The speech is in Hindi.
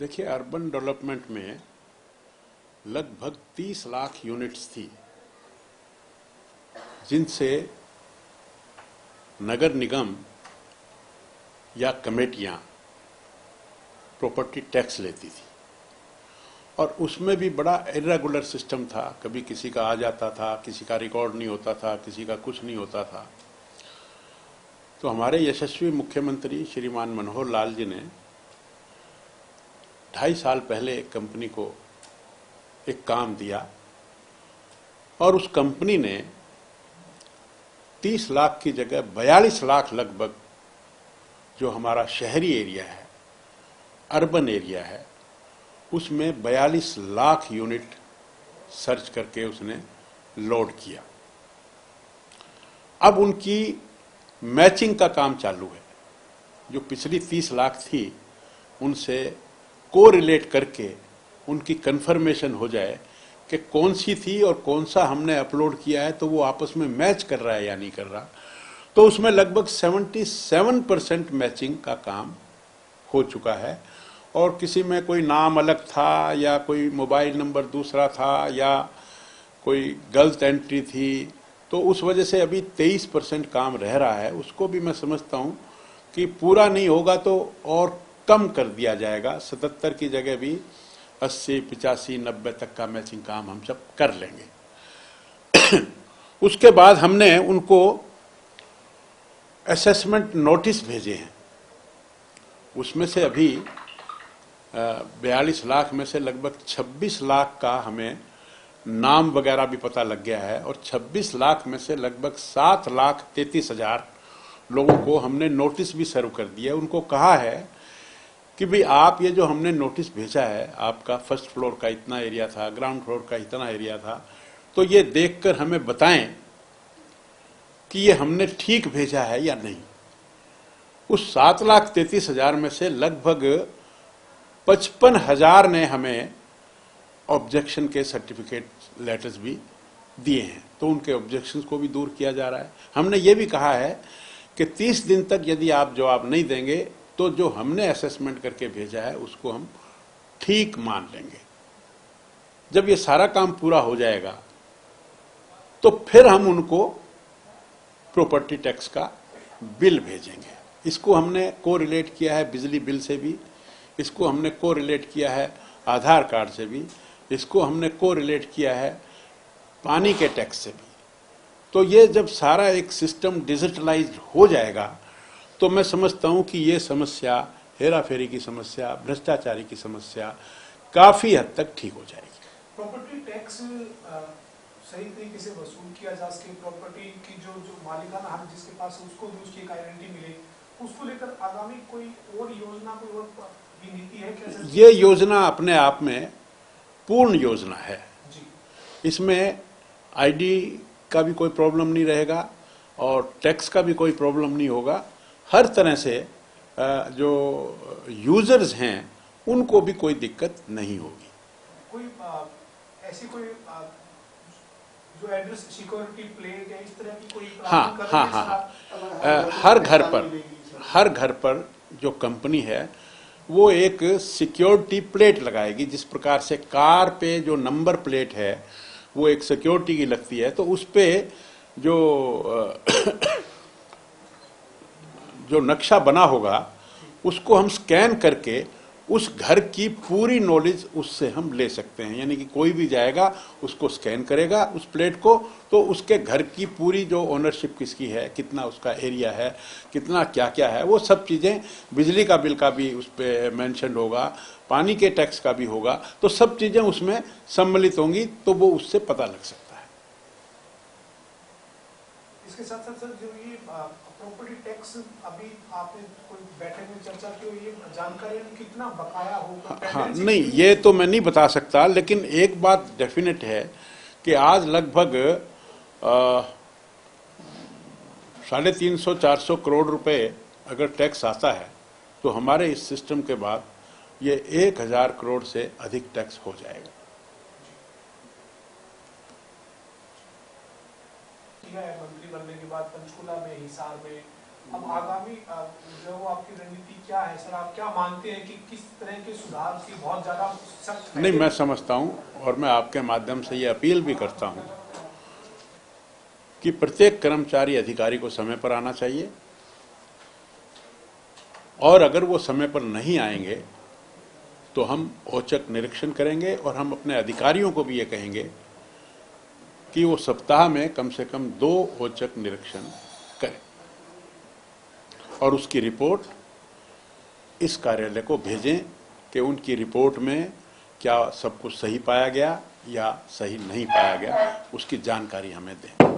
देखिए, अर्बन डेवलपमेंट में लगभग 30 लाख यूनिट्स थी जिनसे नगर निगम या कमेटियां प्रॉपर्टी टैक्स लेती थी और उसमें भी बड़ा इरेगुलर सिस्टम था। कभी किसी का आ जाता था, किसी का रिकॉर्ड नहीं होता था, किसी का कुछ नहीं होता था। तो हमारे यशस्वी मुख्यमंत्री श्रीमान मनोहर लाल जी ने 2.5 साल पहले एक कंपनी को एक काम दिया और उस कंपनी ने 30 लाख की जगह 42 लाख लगभग जो हमारा शहरी एरिया है, अर्बन एरिया है, उसमें 42 लाख यूनिट सर्च करके उसने लोड किया। अब उनकी मैचिंग का काम चालू है। जो पिछली 30 लाख थी उनसे कोरिलेट करके उनकी कंफर्मेशन हो जाए कि कौन सी थी और कौन सा हमने अपलोड किया है, तो वो आपस में मैच कर रहा है या नहीं कर रहा। तो उसमें लगभग 77% मैचिंग का काम हो चुका है और किसी में कोई नाम अलग था या कोई मोबाइल नंबर दूसरा था या कोई गलत एंट्री थी, तो उस वजह से अभी 23% काम रह रहा है। उसको भी मैं समझता हूं कि पूरा नहीं होगा तो और कम कर दिया जाएगा। 77 की जगह भी 80, 85, 90 तक का मैचिंग काम हम सब कर लेंगे। उसके बाद हमने उनको असेसमेंट नोटिस भेजे हैं। उसमें से अभी 42 लाख में से लगभग 26 लाख का हमें नाम वगैरह भी पता लग गया है और 26 लाख में से लगभग 7,33,000 लोगों को हमने नोटिस भी सर्व कर दिया। उनको कहा है कि भाई आप ये जो हमने नोटिस भेजा है, आपका फर्स्ट फ्लोर का इतना एरिया था, ग्राउंड फ्लोर का इतना एरिया था, तो ये देखकर हमें बताएं कि ये हमने ठीक भेजा है या नहीं। उस 7,33,000 में से लगभग 55,000 ने हमें ऑब्जेक्शन के सर्टिफिकेट लेटर्स भी दिए हैं, तो उनके ऑब्जेक्शंस को भी दूर किया जा रहा है। हमने ये भी कहा है कि 30 दिन तक यदि आप जवाब नहीं देंगे तो जो हमने असेसमेंट करके भेजा है उसको हम ठीक मान लेंगे। जब ये सारा काम पूरा हो जाएगा तो फिर हम उनको प्रॉपर्टी टैक्स का बिल भेजेंगे। इसको हमने कोरिलेट किया है बिजली बिल से भी, इसको हमने कोरिलेट किया है आधार कार्ड से भी, इसको हमने कोरिलेट किया है पानी के टैक्स से भी। तो ये जब सारा एक सिस्टम डिजिटलाइज्ड हो जाएगा तो मैं समझता हूं कि ये समस्या, हेराफेरी की समस्या, भ्रष्टाचारी की समस्या काफी हद तक ठीक हो जाएगी। प्रॉपर्टी टैक्स सही तरीके से वसूल किया जा सके, प्रॉपर्टी की जो मालिकाना हक जिसके पास है उसको भी उसकी एक आइडेंटिटी मिले, उसको लेकर आगामी कोई और योजना, कोई और भी नीति है क्या? ये योजना अपने आप में पूर्ण योजना है जी। इसमें आईडी का भी कोई प्रॉब्लम नहीं रहेगा और टैक्स का भी कोई प्रॉब्लम नहीं होगा। हर तरह से जो यूजर्स हैं उनको भी कोई दिक्कत नहीं होगी। कोई ऐसी कोई जो एड्रेस सिक्योरिटी प्लेट है इस तरह की कोई? हाँ। हर घर पर जो कंपनी है वो एक सिक्योरिटी प्लेट लगाएगी। जिस प्रकार से कार पे जो नंबर प्लेट है वो एक सिक्योरिटी की लगती है, तो उस पे जो नक्शा बना होगा उसको हम स्कैन करके उस घर की पूरी नॉलेज उससे हम ले सकते हैं। यानी कि कोई भी जाएगा उसको स्कैन करेगा उस प्लेट को, तो उसके घर की पूरी जो ओनरशिप किसकी है, कितना उसका एरिया है, कितना क्या क्या है, वो सब चीजें, बिजली का बिल का भी उस पर मेंशन होगा, पानी के टैक्स का भी होगा, तो सब चीजें उसमें सम्मिलित होंगी, तो वो उससे पता लग सकता है। इसके साथ साथ सर जो ये प्रॉपर्टी टैक्स अभी आपने कोई बैठक में चर्चा की हो, ये जानकारी कितना बकाया होगा? हाँ, नहीं, ये तो मैं नहीं बता सकता, लेकिन एक बात डेफिनेट है कि आज लगभग 350-400 करोड़ रुपए अगर टैक्स आता है तो हमारे इस सिस्टम के बाद ये 1,000 करोड़ से अधिक टैक्स हो जाएगा। मंत्री बनने के बाद पंचकुला में, हिसार में अब आगामी जो आपकी रणनीति क्या है सर, आप क्या मानते हैं कि किस तरह के सुधार की बहुत ज्यादा सख्त? नहीं, मैं समझता हूं और मैं आपके माध्यम से ये अपील भी करता हूं कि प्रत्येक कर्मचारी अधिकारी को समय पर आना चाहिए, और अगर वो समय पर नहीं आएंगे तो हम औचक निरीक्षण करेंगे और हम अपने अधिकारियों को भी ये कहेंगे कि वो सप्ताह में कम से कम 2 औचक निरीक्षण करें और उसकी रिपोर्ट इस कार्यालय को भेजें कि उनकी रिपोर्ट में क्या सब कुछ सही पाया गया या सही नहीं पाया गया, उसकी जानकारी हमें दें।